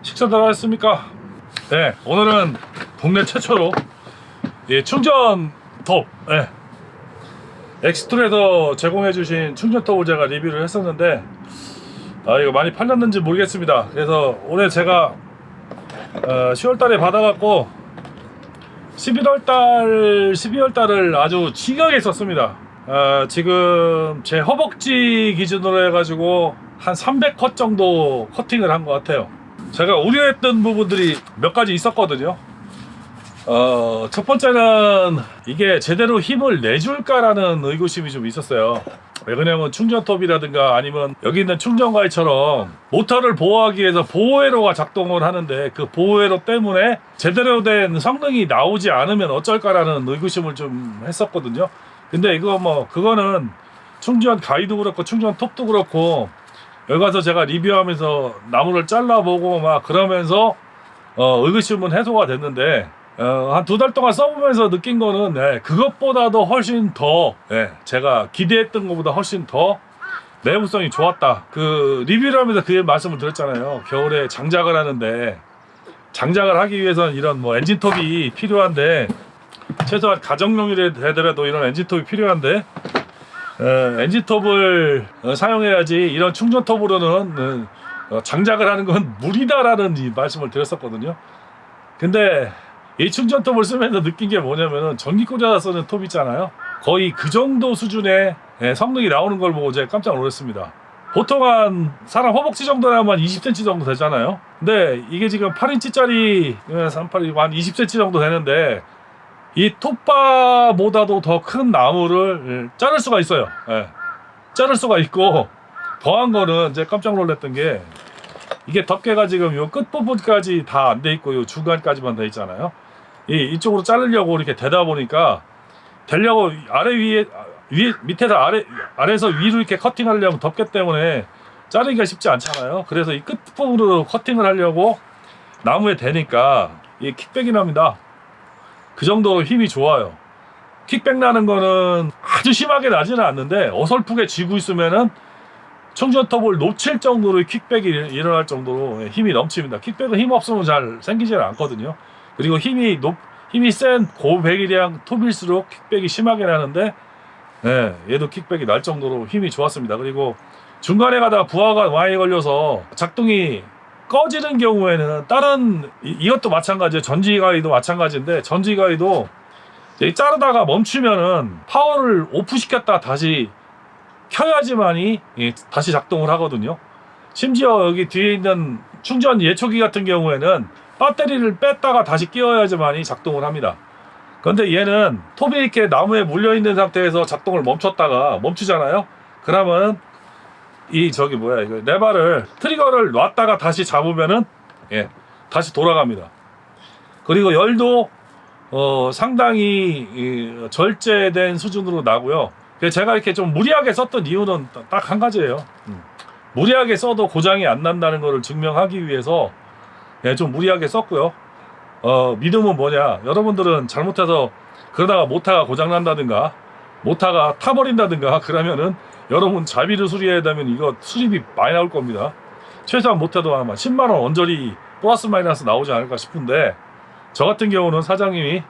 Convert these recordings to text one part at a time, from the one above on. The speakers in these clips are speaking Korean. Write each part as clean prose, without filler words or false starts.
식사들 하셨습니까? 네, 오늘은 국내 최초로 충전톱 엑스툴에서 제공해주신 충전톱을 제가 리뷰를 했었는데 이거 많이 팔렸는지 모르겠습니다. 그래서 올해 제가 10월달에 받아갖고 12월달을 아주 지각에 썼습니다. 지금 제 허벅지 기준으로 해가지고 한 300컷 정도 커팅을 한 것 같아요. 제가 우려했던 부분들이 몇 가지 있었거든요. 첫 번째는 이게 제대로 힘을 내줄까라는 의구심이 좀 있었어요. 왜 그러냐면 충전톱이라든가 아니면 여기 있는 충전가위처럼 모터를 보호하기 위해서 보호회로가 작동을 하는데 그 보호회로 때문에 제대로 된 성능이 나오지 않으면 어쩔까라는 의구심을 좀 했었거든요. 근데 이거 그거는 충전 가위도 그렇고 충전톱도 그렇고 여기 가서 제가 리뷰하면서 나무를 잘라보고 막 그러면서 의구심은 해소가 됐는데 한 2달 동안 써보면서 느낀 거는 그것보다도 훨씬 더 제가 기대했던 것보다 훨씬 더 내구성이 좋았다. 그 리뷰를 하면서 그 말씀을 드렸잖아요. 겨울에 장작을 하는데 장작을 하기 위해서는 이런 엔진톱이 필요한데 최소한 가정용이 되더라도 이런 엔진톱이 필요한데 엔진톱을 사용해야지 이런 충전톱으로는 장작을 하는 건 무리다라는 이 말씀을 드렸었거든요. 근데 이 충전톱을 쓰면서 느낀 게 뭐냐면은 전기 꽂아서 쓰는 톱 있잖아요. 거의 그 정도 수준의 성능이 나오는 걸 보고 제가 깜짝 놀랐습니다. 보통 한 사람 허벅지 정도 나면 20cm 정도 되잖아요. 근데 이게 지금 8인치짜리 38이 한 20cm 정도 되는데 이 톱바보다도 더 큰 나무를 자를 수가 있어요. 자를 수가 있고 더한 거는 제가 깜짝 놀랐던 게 이게 덮개가 지금 요 끝부분까지 다 안 돼 있고 요 중간까지만 돼 있잖아요. 이쪽으로 자르려고 이렇게 되다 보니까 되려고 밑에서 아래에서 위로 이렇게 커팅하려면 덮개 때문에 자르기가 쉽지 않잖아요. 그래서 이 끝부분으로 커팅을 하려고 나무에 대니까 이 킥백이 납니다. 그 정도로 힘이 좋아요. 킥백 나는 거는 아주 심하게 나지는 않는데 어설프게 쥐고 있으면은 충전톱을 놓칠 정도로 킥백이 일어날 정도로 힘이 넘칩니다. 킥백은 힘 없으면 잘 생기지는 않거든요. 그리고 힘이 센 고배기량 톱일수록 킥백이 심하게 나는데 얘도 킥백이 날 정도로 힘이 좋았습니다. 그리고 중간에 가다가 부하가 많이 걸려서 작동이 꺼지는 경우에는 다른 이것도 마찬가지예요. 전지가위도 마찬가지인데 전지가위도 자르다가 멈추면은 파워를 오프시켰다 다시 켜야지만이 다시 작동을 하거든요. 심지어 여기 뒤에 있는 충전 예초기 같은 경우에는 배터리를 뺐다가 다시 끼워야지만이 작동을 합니다. 그런데 얘는 톱이 이렇게 나무에 물려있는 상태에서 작동을 멈추잖아요. 그러면 이거 레버를 트리거를 놨다가 다시 잡으면은 다시 돌아갑니다. 그리고 열도 상당히 절제된 수준으로 나고요. 제가 이렇게 좀 무리하게 썼던 이유는 딱 한 가지예요. 무리하게 써도 고장이 안 난다는 것을 증명하기 위해서 좀 무리하게 썼고요. 믿음은 뭐냐, 여러분들은 잘못해서 그러다가 모터가 고장 난다든가 모터가 타버린다든가 그러면은 여러분 자비를 수리해야 되면 이거 수리비 많이 나올 겁니다. 최소한 못해도 아마 10만원 언저리 플러스 마이너스 나오지 않을까 싶은데 저 같은 경우는 사장님이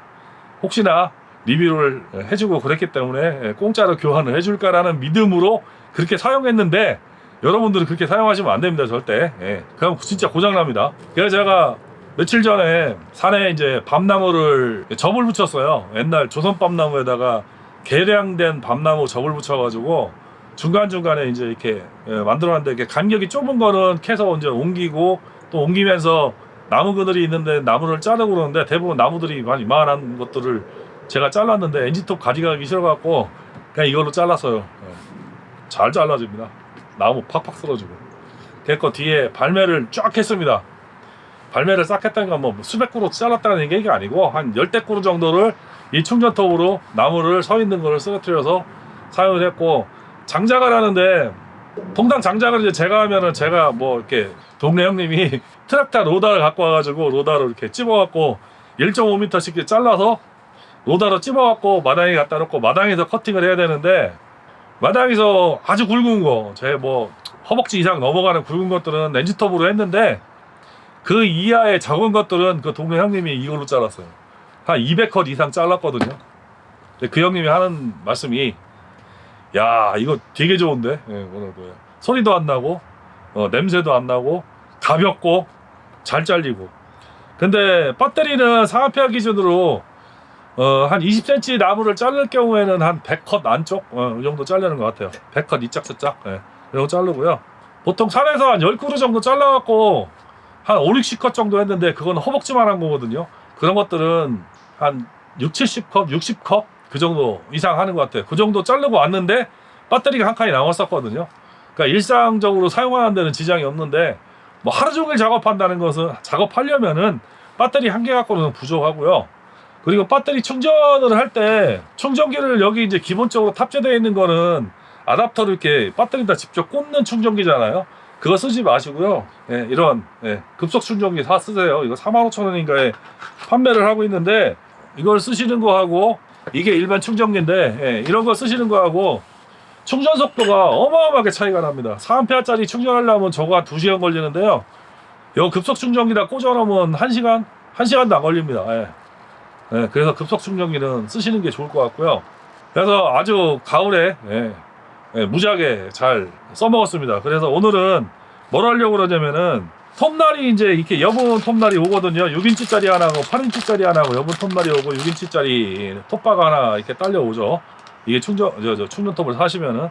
혹시나 리뷰를 해주고 그랬기 때문에 공짜로 교환을 해줄까라는 믿음으로 그렇게 사용했는데 여러분들은 그렇게 사용하시면 안 됩니다. 절대. 그럼 진짜 고장납니다. 그래서 제가 며칠 전에 산에 이제 밤나무를 접을 붙였어요. 옛날 조선 밤나무에다가 개량된 밤나무 접을 붙여가지고 중간중간에 이제 이렇게 만들어놨는데 이렇게 간격이 좁은 거는 캐서 이제 옮기고 또 옮기면서 나무 그늘이 있는데 나무를 자르고 그러는데 대부분 나무들이 많이 이만한 것들을 제가 잘랐는데 엔진톱 가져가기 싫어갖고 그냥 이걸로 잘랐어요. 잘 잘라집니다. 나무 팍팍 쓰러지고. 그래서 뒤에 발매를 쫙 했습니다. 발매를 싹 했다는 건 수백 그루 잘랐다는 얘기가 아니고 한 10대 그루 정도를 이 충전톱으로 나무를 서 있는 거를 쓰러뜨려서 사용을 했고, 장작을 하는데 통당 장작을 이제 제가 하면은 제가 이렇게 동네 형님이 트랙터 로다를 갖고 와가지고 로다로 이렇게 찝어갖고 1.5m씩 잘라서 로다로 찝어갖고 마당에 갖다 놓고 마당에서 커팅을 해야 되는데, 마당에서 아주 굵은 거, 제 허벅지 이상 넘어가는 굵은 것들은 엔진톱으로 했는데 그 이하의 적은 것들은 그 동네 형님이 이걸로 잘랐어요. 한 200컷 이상 잘랐거든요. 근데 그 형님이 하는 말씀이, 야 이거 되게 좋은데, 소리도 안 나고 냄새도 안 나고 가볍고 잘 잘리고. 근데 배터리는 상하폐하 기준으로 한 20cm 나무를 자를 경우에는 한 100컷 안쪽 이 정도 자르는 것 같아요. 100컷 이짝저짝 이 정도 자르고요. 보통 산에서 한 10그루 정도 잘라갖고 한 5, 60컷 정도 했는데 그건 허벅지만 한 거거든요. 그런 것들은 한 6, 70컷, 60컷 그 정도 이상 하는 것 같아요. 그 정도 자르고 왔는데 배터리가 한 칸이 남았었거든요. 그러니까 일상적으로 사용하는 데는 지장이 없는데, 뭐 하루 종일 작업한다는 것은, 작업하려면은 배터리 한 개 갖고는 부족하고요. 그리고 배터리 충전을 할 때 충전기를 여기 이제 기본적으로 탑재되어 있는 거는 아답터를 이렇게 배터리에다 직접 꽂는 충전기잖아요. 그거 쓰지 마시고요. 이런 급속 충전기 다 쓰세요. 이거 45,000원인가에 판매를 하고 있는데, 이걸 쓰시는 거하고, 이게 일반 충전기인데 이런 거 쓰시는 거하고 충전 속도가 어마어마하게 차이가 납니다. 4A짜리 충전하려면 저거 한 2시간 걸리는데요. 이 급속 충전기다 꽂아놓으면 1시간? 1시간도 안 걸립니다. 그래서 급속 충전기는 쓰시는 게 좋을 것 같고요. 그래서 아주 가을에 무지하게 잘 써먹었습니다. 그래서 오늘은 뭘 하려고 그러냐면은, 톱날이 이제 이렇게 여분 톱날이 오거든요. 6인치짜리 하나고 8인치짜리 하나고 여분 톱날이 오고 6인치짜리 톱바가 하나 이렇게 딸려오죠. 이게 충전 톱을 사시면은.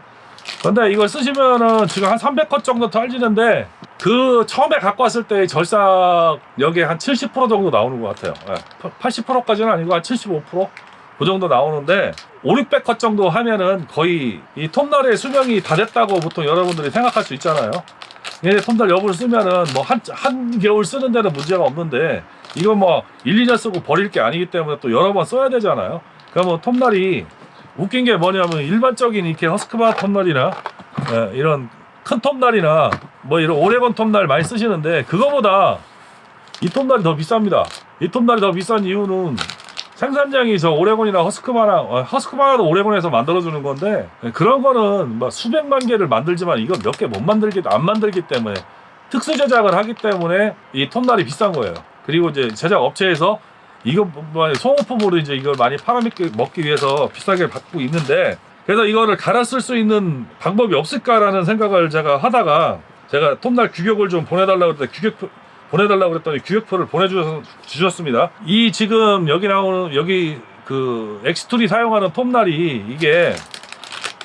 근데 이걸 쓰시면은 지금 한 300컷 정도 딸리는데, 그 처음에 갖고 왔을 때의 절삭력이 한 70% 정도 나오는 것 같아요. 80%까지는 아니고 한 75%? 그 정도 나오는데, 5, 600컷 정도 하면은 거의 이 톱날의 수명이 다 됐다고 보통 여러분들이 생각할 수 있잖아요. 얘네 톱날 여분을 쓰면은 뭐 한 겨울 쓰는 데는 문제가 없는데, 이거 뭐 1, 2년 쓰고 버릴 게 아니기 때문에 또 여러 번 써야 되잖아요. 그러면 톱날이, 웃긴 게 뭐냐면 일반적인 이렇게 허스크바 톱날이나 이런 큰 톱날이나 뭐 이런 오레곤 톱날 많이 쓰시는데, 그거보다 이 톱날이 더 비쌉니다. 이 톱날이 더 비싼 이유는 생산량이 저 오레곤이나 허스크바나도 오레곤에서 만들어주는 건데, 그런 거는 막 수백만 개를 만들지만 이건 몇 개 못 만들기, 안 만들기 때문에, 특수 제작을 하기 때문에 이 톱날이 비싼 거예요. 그리고 이제 제작 업체에서 이거 뭐 소모품으로 이제 이걸 많이 팔아먹기 위해서 비싸게 받고 있는데, 그래서 이거를 갈아 쓸 수 있는 방법이 없을까라는 생각을 제가 하다가, 제가 톱날 규격을 좀 보내달라고 그랬더니 규격표를 보내주셨습니다. 이 지금 여기 나오는, 여기 그 엑스툴이 사용하는 톱날이, 이게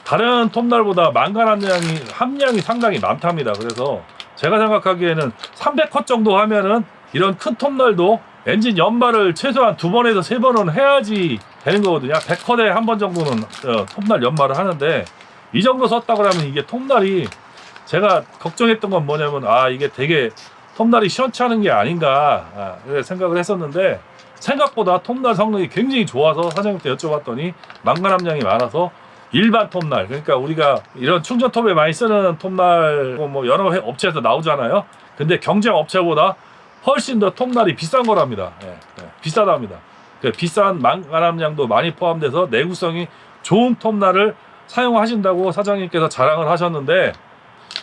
다른 톱날보다 망간 함량이 상당히 많답니다. 그래서 제가 생각하기에는 300컷 정도 하면은 이런 큰 톱날도 엔진 연마를 최소한 2번에서 3번은 해야지 되는 거거든요. 100컷에 한 번 정도는 톱날 연마를 하는데, 이 정도 썼다 그러면 이게 톱날이, 제가 걱정했던 건 뭐냐면, 이게 되게 톱날이 시원찮은 게 아닌가 생각을 했었는데, 생각보다 톱날 성능이 굉장히 좋아서 사장님한테 여쭤봤더니 망간 함량이 많아서 일반 톱날, 그러니까 우리가 이런 충전 톱에 많이 쓰는 톱날 뭐 여러 업체에서 나오잖아요. 근데 경쟁 업체보다 훨씬 더 톱날이 비싼 거랍니다. 비싸답니다. 비싼 망간 함량도 많이 포함돼서 내구성이 좋은 톱날을 사용하신다고 사장님께서 자랑을 하셨는데,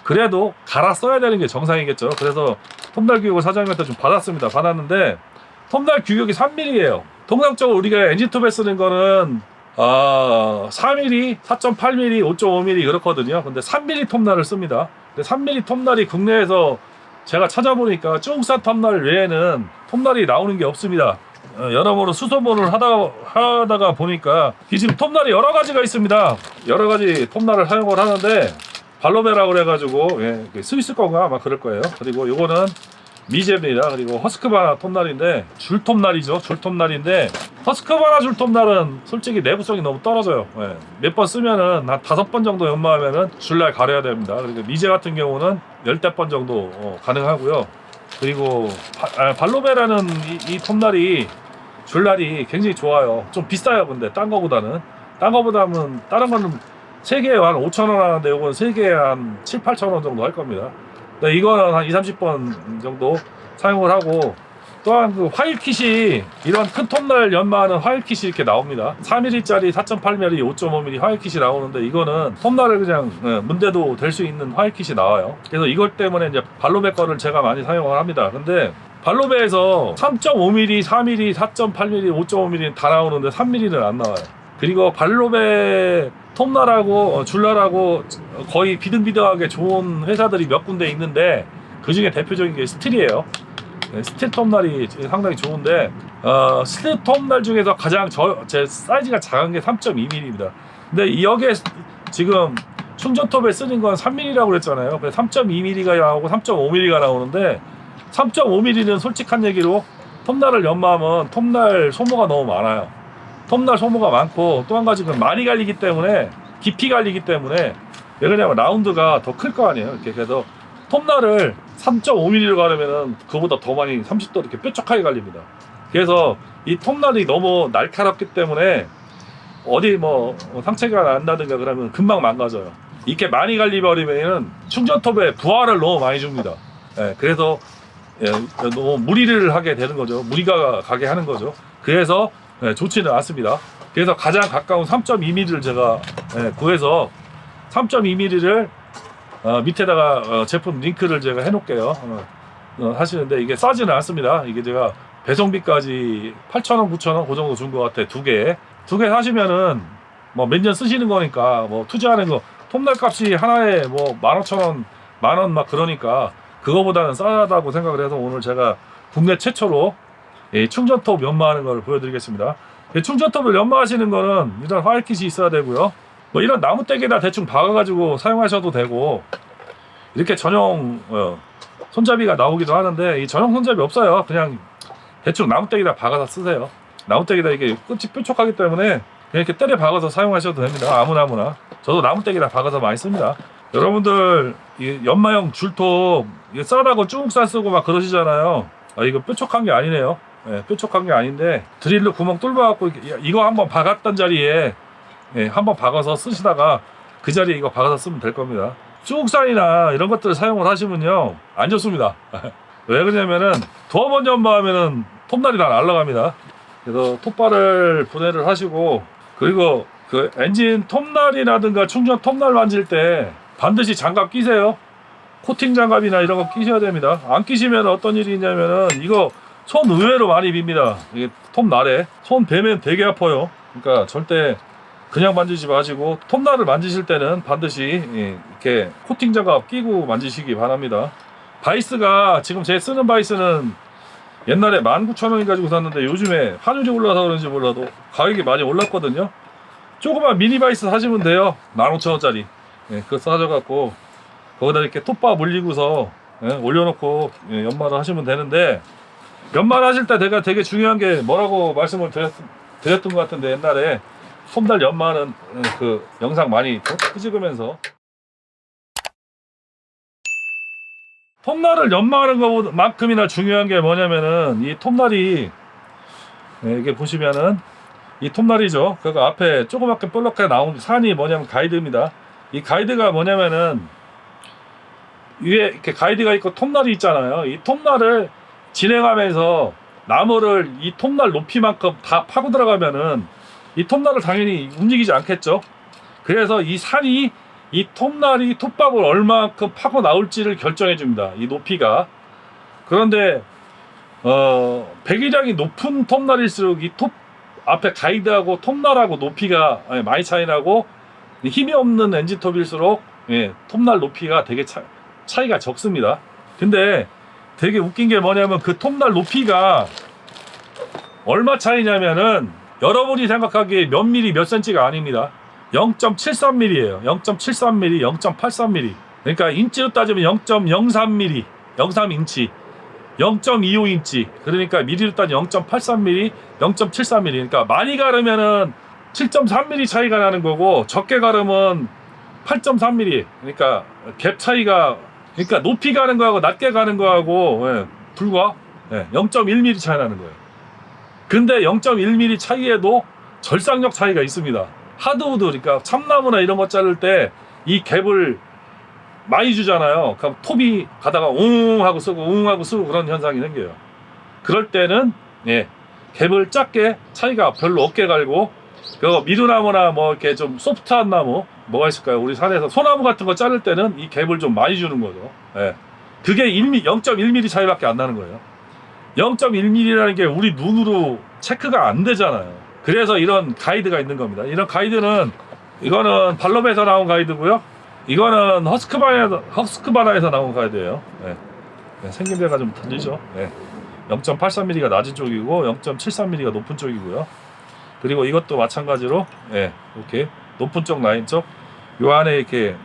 그래도 갈아 써야 되는 게 정상이겠죠. 그래서 톱날 규격을 사장님한테 좀 받았는데, 톱날 규격이 3mm예요. 통상적으로 우리가 엔진톱에 쓰는 거는 4mm, 4.8mm, 5.5mm 그렇거든요. 근데 3mm 톱날을 씁니다. 근데 3mm 톱날이 국내에서 제가 찾아보니까 중국산 톱날 외에는 톱날이 나오는 게 없습니다. 여러모로 수소문을 하다가 보니까 이 지금 톱날이 여러 가지가 있습니다. 여러 가지 톱날을 사용을 하는데, 발로베라고 그래가지고 스위스 건가 아마 그럴 거예요. 그리고 요거는 미제입니다. 그리고 허스크바나 톱날인데, 줄톱날이죠. 줄톱날인데, 허스크바나 줄톱날은 솔직히 내구성이 너무 떨어져요. 몇 번 쓰면은 한 5번 정도 연마하면은 줄날 가려야 됩니다. 그리고 미제 같은 경우는 10대 번 정도 가능하고요. 그리고 발로베라는 이 톱날이 줄날이 굉장히 좋아요. 좀 비싸요. 근데 딴 거보다는 다른 거는 3개에 한 5,000원 하는데, 요건 3개에 한 7, 8,000원 정도 할 겁니다. 네, 이거는 한 2, 30번 정도 사용을 하고, 또한 그 화일킷이, 이런 큰 톱날 연마하는 화일킷이 이렇게 나옵니다. 4mm짜리 4.8mm, 5.5mm 화일킷이 나오는데, 이거는 톱날을 그냥 문대도 될 수 있는 화일킷이 나와요. 그래서 이것 때문에 이제 발로메 거를 제가 많이 사용을 합니다. 근데 발로베에서 3.5mm, 4mm, 4.8mm, 5.5mm 다 나오는데 3mm는 안 나와요. 그리고 발로베 톱날하고 줄날하고 거의 비등비등하게 좋은 회사들이 몇 군데 있는데 그 중에 대표적인 게 스틸이에요. 스틸 톱날이 상당히 좋은데 스틸 톱날 중에서 가장 제 사이즈가 작은 게 3.2mm입니다. 근데 여기에 지금 충전톱에 쓰는 건 3mm라고 그랬잖아요. 그래서 3.2mm가 나오고 3.5mm가 나오는데 3.5mm는 솔직한 얘기로 톱날을 연마하면 톱날 소모가 너무 많아요. 톱날 소모가 많고 또 한 가지는 많이 갈리기 때문에 깊이 갈리기 때문에 왜 그러냐면 라운드가 더 클 거 아니에요. 이렇게 그래서 톱날을 3.5mm로 가려면은 그보다 더 많이 30도 이렇게 뾰족하게 갈립니다. 그래서 이 톱날이 너무 날카롭기 때문에 어디 뭐 상처가 난다든가 그러면 금방 망가져요. 이렇게 많이 갈리버리면은 충전톱에 부하를 너무 많이 줍니다. 예, 그래서 너무 무리를 하게 되는 거죠. 무리가 가게 하는 거죠. 그래서 좋지는 않습니다. 그래서 가장 가까운 3.2mm를 제가 구해서 3.2mm를 밑에다가 제품 링크를 제가 해놓을게요. 하시는데 이게 싸지는 않습니다. 이게 제가 배송비까지 8,000원, 9,000원 그 정도 준 것 같아. 두 개 사시면은 뭐 몇 년 쓰시는 거니까 뭐 투자하는 거 톱날 값이 하나에 뭐 15,000원, 10,000원 막 그러니까 그거보다는 싸다고 생각을 해서 오늘 제가 국내 최초로 충전톱 연마하는 걸 보여드리겠습니다. 충전톱을 연마하시는 거는 일단 화이트kit이 있어야 되고요. 뭐 이런 나무떼기에다 대충 박아가지고 사용하셔도 되고 이렇게 전용 손잡이가 나오기도 하는데 이 전용 손잡이 없어요. 그냥 대충 나무떼기에다 박아서 쓰세요. 나무떼기에다 이게 끝이 뾰족하기 때문에 그냥 이렇게 때려 박아서 사용하셔도 됩니다. 아무나. 저도 나무떼기에다 박아서 많이 씁니다. 여러분들 이 연마용 줄톱 이게 싸다고 쭉 쓰고 막 그러시잖아요. 이거 뾰족한 게 아니네요. 뾰족한 게 아닌데 드릴로 구멍 뚫어갖고 이거 한번 박았던 자리에 한번 박아서 쓰시다가 그 자리에 이거 박아서 쓰면 될 겁니다. 쭉산이나 이런 것들을 사용을 하시면요 안 좋습니다. 왜 그러냐면은 두어 번 연마하면은 톱날이 다 날아갑니다. 그래서 톱발을 분해를 하시고 그리고 그 엔진 톱날이라든가 충전 톱날 만질 때 반드시 장갑 끼세요. 코팅 장갑이나 이런 거 끼셔야 됩니다. 안 끼시면 어떤 일이 있냐면은 이거 손 의외로 많이 빕니다. 이게 톱날에 손 베면 되게 아파요. 그러니까 절대 그냥 만지지 마시고 톱날을 만지실 때는 반드시 이렇게 코팅 장갑 끼고 만지시기 바랍니다. 바이스가 지금 제 쓰는 바이스는 옛날에 19,000원 가지고 샀는데 요즘에 환율이 올라서 그런지 몰라도 가격이 많이 올랐거든요. 조그만 미니 바이스 사시면 돼요. 15,000원짜리. 그거 사셔갖고 거기다 이렇게 톱바 물리고서 올려놓고 연마를 하시면 되는데 연마를 하실 때 내가 되게 중요한 게 뭐라고 말씀을 드렸던 것 같은데 옛날에 톱날 연마하는 그 영상 많이 찍으면서 톱날을 연마하는 것만큼이나 중요한 게 뭐냐면은 이 톱날이 이게 보시면은 이 톱날이죠. 그거 앞에 조그맣게 볼록하게 나온 산이 뭐냐면 가이드입니다. 이 가이드가 뭐냐면은 위에 이렇게 가이드가 있고 톱날이 있잖아요. 이 톱날을 진행하면서 나무를 이 톱날 높이만큼 다 파고 들어가면은 이 톱날을 당연히 움직이지 않겠죠. 그래서 이 산이 이 톱날이 톱밥을 얼마만큼 파고 나올지를 결정해 줍니다. 이 높이가. 그런데 배기량이 높은 톱날일수록 이 톱 앞에 가이드하고 톱날하고 높이가 많이 차이 나고 힘이 없는 엔진톱일수록 톱날 높이가 되게 차이가 적습니다. 근데 되게 웃긴 게 뭐냐면 그 톱날 높이가 얼마 차이냐면은 여러분이 생각하기에 몇 미리 몇 센치가 아닙니다. 0.73mm예요. 0.73mm, 0.83mm. 그러니까 인치로 따지면 0.03mm, 03인치, 0.25인치. 그러니까 미리로 따지면 0.83mm, 0.73mm. 그러니까 많이 가르면은 7.3mm 차이가 나는 거고 적게 가르면 8.3mm. 그러니까 갭 차이가 그러니까 높이 가는 거하고 낮게 가는 거하고 불과 0.1mm 차이 나는 거예요. 근데 0.1mm 차이에도 절상력 차이가 있습니다. 하드우드 그러니까 참나무나 이런 거 자를 때 이 갭을 많이 주잖아요. 그럼 톱이 가다가 웅 하고 쓰고 웅 하고 쓰고 그런 현상이 생겨요. 그럴 때는 갭을 작게 차이가 별로 없게 갈고 그 미루나무나 뭐 이렇게 좀 소프트한 나무 뭐가 있을까요? 우리 산에서 소나무 같은 거 자를 때는 이 갭을 좀 많이 주는 거죠. 그게 0.1mm 차이밖에 안 나는 거예요. 0.1mm라는 게 우리 눈으로 체크가 안 되잖아요. 그래서 이런 가이드가 있는 겁니다. 이런 가이드는 이거는 발롬에서 나온 가이드고요. 이거는 허스크바나에서 나온 가이드예요. 네. 네, 생긴 데가 좀 틀리죠. 네. 0.83mm가 낮은 쪽이고 0.73mm가 높은 쪽이고요. 그리고 이것도 마찬가지로 이렇게 높은 쪽 라인 쪽 요 안에 이렇게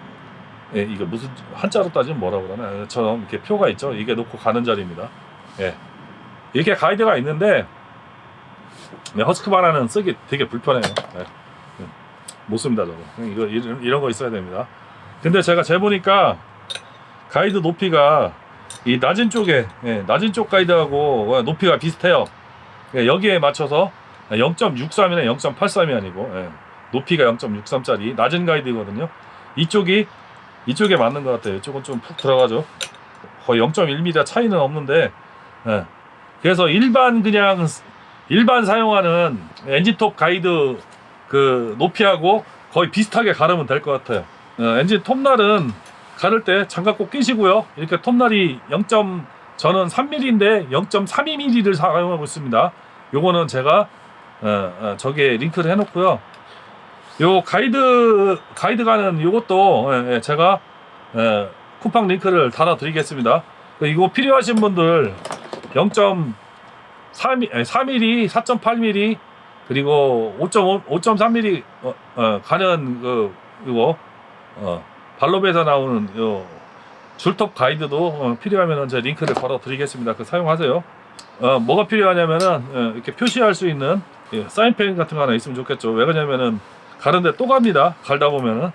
이거 무슨 한자로 따지면 뭐라고 그러나 처럼 이렇게 표가 있죠. 이게 놓고 가는 자리입니다. 이렇게 가이드가 있는데 허스크바나는 쓰기 되게 불편해요. 못 씁니다 저거. 이런 거 있어야 됩니다. 근데 제가 재보니까 가이드 높이가 이 낮은 쪽에 낮은 쪽 가이드하고 높이가 비슷해요. 여기에 맞춰서 0.63이나 0.83이 아니고 높이가 0.63짜리 낮은 가이드거든요. 이쪽에 맞는 것 같아요. 이쪽은 좀 푹 들어가죠. 거의 0.1mm 차이는 없는데 그래서 일반 사용하는 엔진톱 가이드 그 높이하고 거의 비슷하게 가르면 될 것 같아요. 엔진 톱날은 가를 때 장갑 꼭 끼시고요. 이렇게 톱날이 저는 3mm인데 0.32mm를 사용하고 있습니다. 요거는 제가 저기에 링크를 해놓고요. 요 가이드가는 요것도 제가 쿠팡 링크를 달아드리겠습니다. 이거 필요하신 분들 0.4mm, 4.8mm 그리고 5.3mm 가는 이거 발롬에서 나오는 요 줄톱 가이드도 필요하면 제 링크를 걸어 드리겠습니다. 그 사용하세요. 뭐가 필요하냐면은 이렇게 표시할 수 있는 사인펜 같은 거 하나 있으면 좋겠죠. 왜 그러냐면은 가는데 또 갑니다. 갈다 보면은.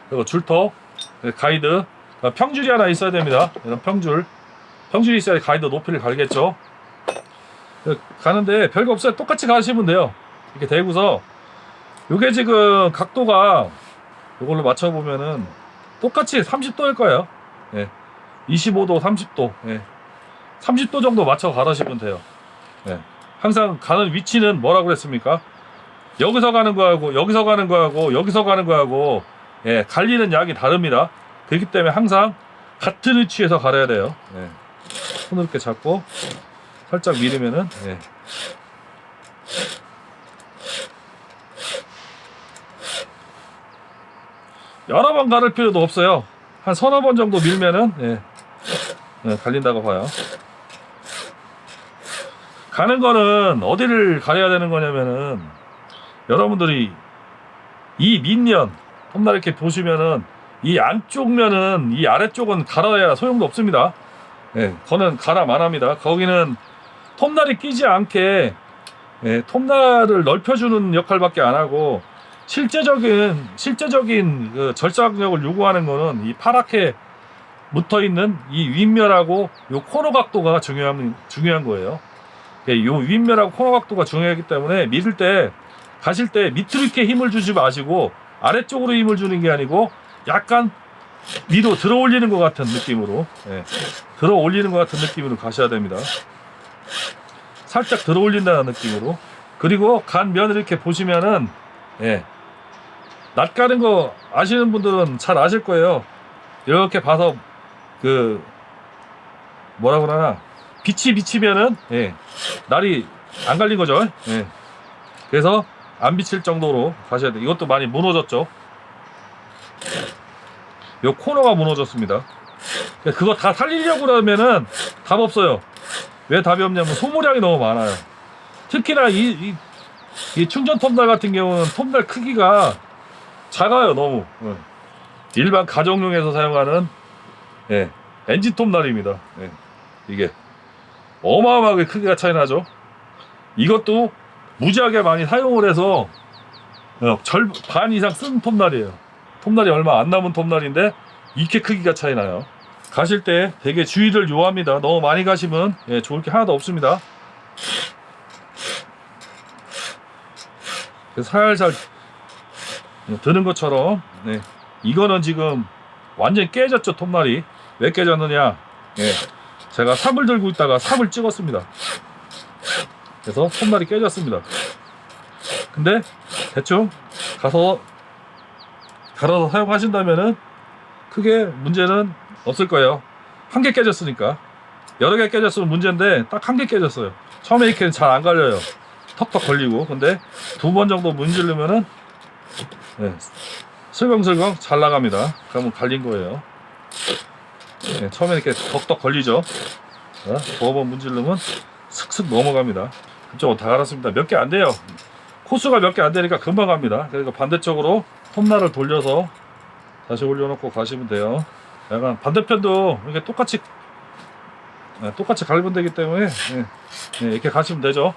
그리고 줄톱 가이드 평줄이 하나 있어야 됩니다. 이런 평줄이 있어야 가이드 높이를 갈겠죠. 가는데 별거 없어요. 똑같이 가시면 돼요. 이렇게 대고서 요게 지금 각도가 요걸로 맞춰보면은 똑같이 30도일 거예요. 25도 30도 30도 정도 맞춰 가시면 돼요. 항상 가는 위치는 뭐라고 그랬습니까? 여기서 가는 거하고 여기서 가는 거하고 여기서 가는 거하고 갈리는 약이 다릅니다. 그렇기 때문에 항상 같은 위치에서 갈아야 돼요. 손을 이렇게 잡고 살짝 밀으면은 여러 번 가를 필요도 없어요. 한 서너 번 정도 밀면은 갈린다고 봐요. 가는 거는 어디를 가려야 되는 거냐면은 여러분들이 이 밑면 톱날 이렇게 보시면은 이 안쪽 면은 이 아래쪽은 갈아야 소용도 없습니다. 그거는 갈아만 합니다. 거기는 톱날이 끼지 않게 톱날을 넓혀주는 역할밖에 안 하고 실제적인 그 절삭력을 요구하는 거는 이 파랗게 묻어 있는 이 윗면하고 요 코너 각도가 중요한 거예요. 요 윗면하고 코너 각도가 중요하기 때문에 밀을 때 가실 때 밑으로 이렇게 힘을 주지 마시고 아래쪽으로 힘을 주는 게 아니고 약간 위로 들어 올리는 것 같은 느낌으로 들어 올리는 것 같은 느낌으로 가셔야 됩니다. 살짝 들어 올린다는 느낌으로. 그리고 간 면을 이렇게 보시면은 낫 가는 거 아시는 분들은 잘 아실 거예요. 이렇게 봐서 그 뭐라 그러나 빛이 비치면은 날이 안 갈린 거죠. 그래서 안 비칠 정도로 가셔야 돼. 이것도 많이 무너졌죠. 요 코너가 무너졌습니다. 그거 다 살리려고 그러면은 답 없어요. 왜 답이 없냐면 소모량이 너무 많아요. 특히나 이 충전 톱날 같은 경우는 톱날 크기가 작아요. 너무 일반 가정용에서 사용하는 엔진 톱날입니다. 이게 어마어마하게 크기가 차이 나죠. 이것도 무지하게 많이 사용을 해서 반 이상 쓴 톱날이에요. 톱날이 얼마 안 남은 톱날인데 이렇게 크기가 차이 나요. 가실 때 되게 주의를 요합니다. 너무 많이 가시면 좋을 게 하나도 없습니다. 살살 드는 것처럼 이거는 지금 완전 깨졌죠. 톱날이 왜 깨졌느냐, 제가 삽을 들고 있다가 삽을 찍었습니다. 그래서 톱날이 깨졌습니다. 근데 대충 갈아서 사용하신다면은 크게 문제는 없을 거예요. 한 개 깨졌으니까. 여러 개 깨졌으면 문제인데 딱 한 개 깨졌어요. 처음에 이렇게 잘 안 갈려요. 턱턱 걸리고. 근데 두 번 정도 문지르면은 네, 슬렁슬렁 잘 나갑니다. 그러면 갈린 거예요. 네, 처음에 이렇게 덕덕 걸리죠. 두어 번 문지르면 슥슥 넘어갑니다. 그쪽은 다 갈았습니다. 몇 개 안 돼요. 코수가 몇 개 안 되니까 금방 갑니다. 그러니까 반대쪽으로 톱날을 돌려서 다시 올려놓고 가시면 돼요. 약간 반대편도 이렇게 똑같이 갈면 되기 때문에 이렇게 가시면 되죠.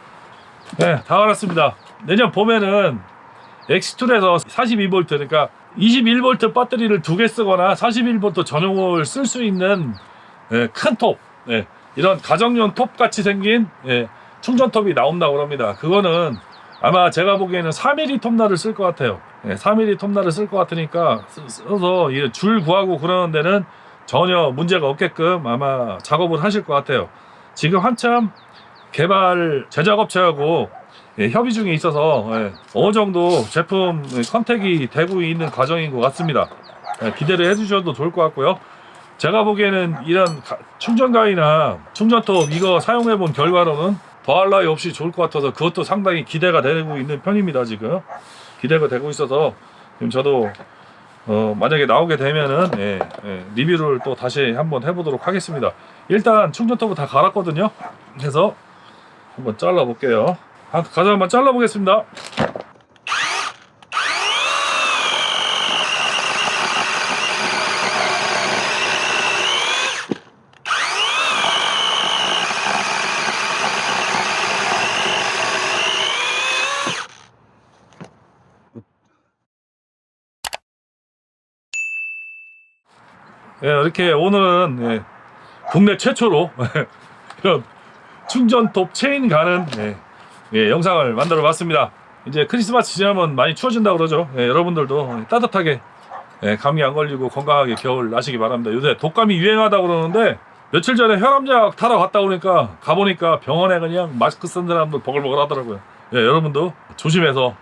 네, 다 갈았습니다. 내년 봄에는 X2에서 42V 그러니까 21V 배터리를 두 개 쓰거나 41V 전용을 쓸 수 있는 큰 톱, 이런 가정용 톱 같이 생긴 충전톱이 나온다고 합니다. 그거는 아마 제가 보기에는 4mm 톱날을 쓸 것 같아요. 4mm 톱날을 쓸 것 같으니까 써서 줄 구하고 그러는 데는 전혀 문제가 없게끔 아마 작업을 하실 것 같아요. 지금 한참 개발 제작업체하고 협의 중에 있어서 어느 정도 제품 컨택이 되고 있는 과정인 것 같습니다. 기대를 해주셔도 좋을 것 같고요. 제가 보기에는 이런 충전가이나 충전톱 이거 사용해 본 결과로는 더할 나위 없이 좋을 것 같아서 그것도 상당히 기대가 되고 있는 편입니다. 지금 기대가 되고 있어서 지금 저도 만약에 나오게 되면은 리뷰를 또 다시 한번 해보도록 하겠습니다. 일단 충전톱을 다 갈았거든요. 그래서 한번 잘라 볼게요. 가서 한번 잘라 보겠습니다. 이렇게 오늘은 국내 최초로 이런 충전톱 체인 가는 영상을 만들어 봤습니다. 이제 크리스마스 지나면 많이 추워진다고 그러죠. 여러분들도 따뜻하게 감기 안 걸리고 건강하게 겨울 나시기 바랍니다. 요새 독감이 유행하다고 그러는데 며칠 전에 혈압약 타러 갔다 오니까 가보니까 병원에 그냥 마스크 쓴 사람들 버글버글 하더라고요. 여러분도 조심해서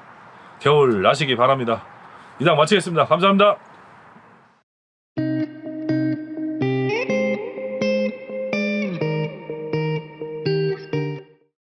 겨울 나시기 바랍니다. 이상 마치겠습니다. 감사합니다.